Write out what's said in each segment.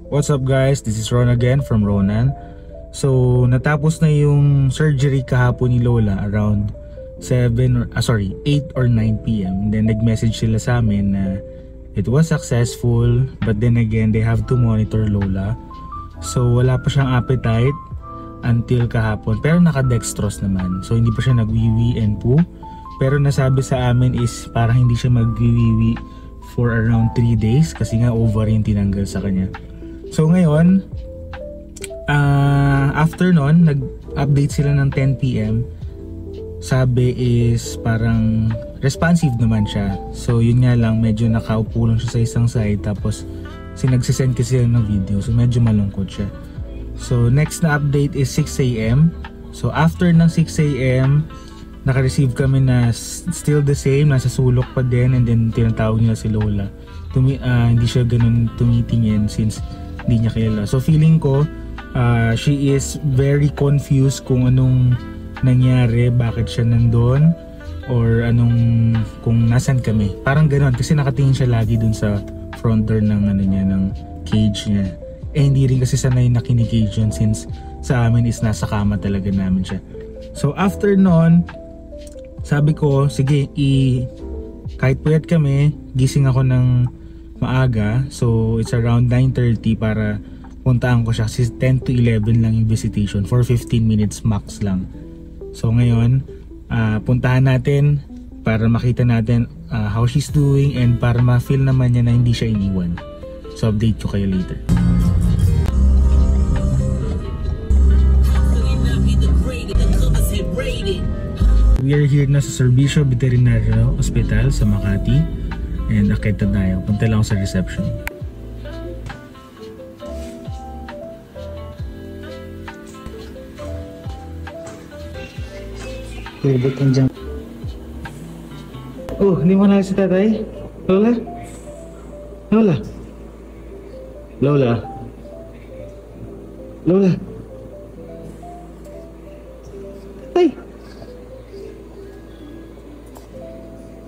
What's up guys? This is Ron again from Ronan. So natapos na yung surgery kahapon ni Lola around 8 or 9 PM. Then nag-message sila sa amin na it was successful, but then again they have to monitor Lola. So wala pa siyang appetite until kahapon, pero naka-dextrose naman. So hindi pa siya nagwiwi and poo. Pero nasabi sa amin is parang hindi siya magwiwi for around 3 days kasi nga ovary yung tinanggal sa kanya. So ngayon, after nun, nag-update sila ng 10 PM. Sabi is parang responsive naman siya. So yun nga lang, medyo nakaupo lang siya sa isang side. Tapos nagsisend kasi sila ng video. So medyo malungkot siya. So next na update is 6 AM. So after ng 6 AM, naka-receive kami na still the same, nasa sulok pa din. And then tinatawag nila si Lola. Hindi siya ganun tumitingin since hindi niya kilala. So feeling ko she is very confused kung anong nangyari, bakit siya nandun, or kung nasan kami. Parang gano'n kasi nakatingin siya lagi dun sa front door ng ng cage niya. Hindi rin kasi sanay na kinikage yun since sa amin is nasa kama talaga namin siya. So after nun, sabi ko sige, kahit puyat kami, gising ako ng maaga. So it's around 9:30 para puntaan ko siya kasi 10 to 11 lang yung visitation for 15 minutes max lang. So ngayon, puntahan natin para makita natin how she's doing and para ma-feel naman niya na hindi siya iniwan. So update ko kayo later. We are here na sa Servicio Veterinario Hospital sa Makati. And akit na tayo. Punta lang ako sa reception. Ba't kang dyan? Oh, hindi mo na si tatay? Lola? Lola? Lola? Lola? Tatay?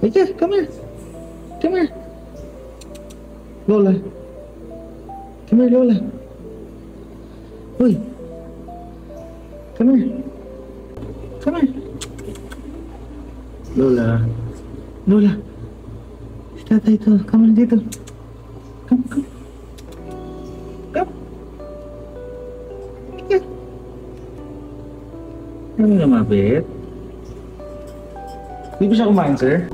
Wait here, come here. Come here. Lola. Come here, Lola. Uy. Come here. Come here. Lola. Lola. Si tatay ito. Come on dito. Come, come. Come. Here. Ano lumapit? Hindi ba siya kumain, sir?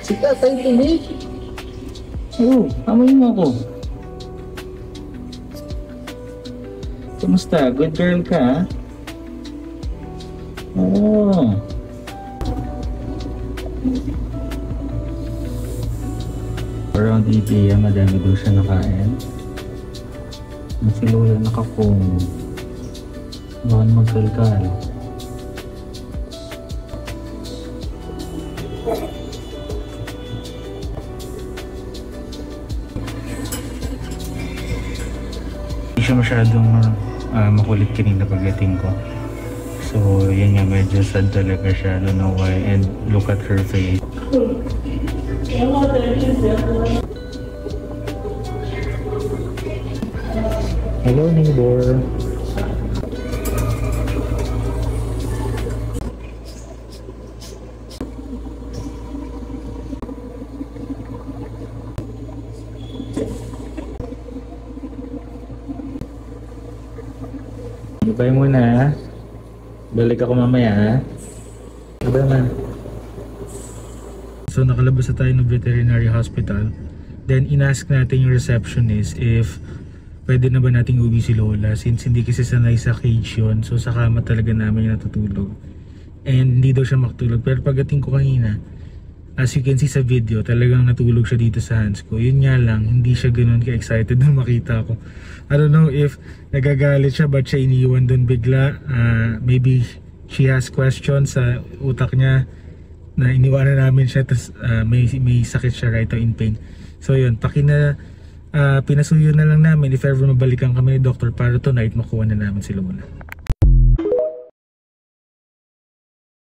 Si tatay tuloy. Oo, amayin mo ako. Kumusta? Good girl ka, ha? Oo. Around 8 AM, madami daw siya nakain. Si Lola nakapong. Baka magkalkal. Hindi siya masyadong makulit kanina pagdating ko. So yan nga, medyo sad talaga siya. I don't know why. And look at her face. Hello, neighbor. Bye muna. Balik ako mamaya. Bye man. So nakalabas na tayo ng veterinary hospital. Then inask natin yung receptionist if pwede na ba nating uwi si Lola since hindi kasi sanay sa cage yun. So sa kama talaga namin yung natutulog. And hindi daw siya makatulog. Pero pagdating ko kanina, as you can see sa video, talagang natulog siya dito sa hands ko. Yun nga lang, hindi siya ganun ka-excited na makita ko. I don't know if nagagalit siya, ba't siya iniwan dun bigla. Maybe she has questions sa utak niya na iniwanan namin siya, tas may sakit siya right now in pain. So yun, pinasuyo na lang namin if ever mabalikan kami ni doctor para tonight makuha na namin si Lola.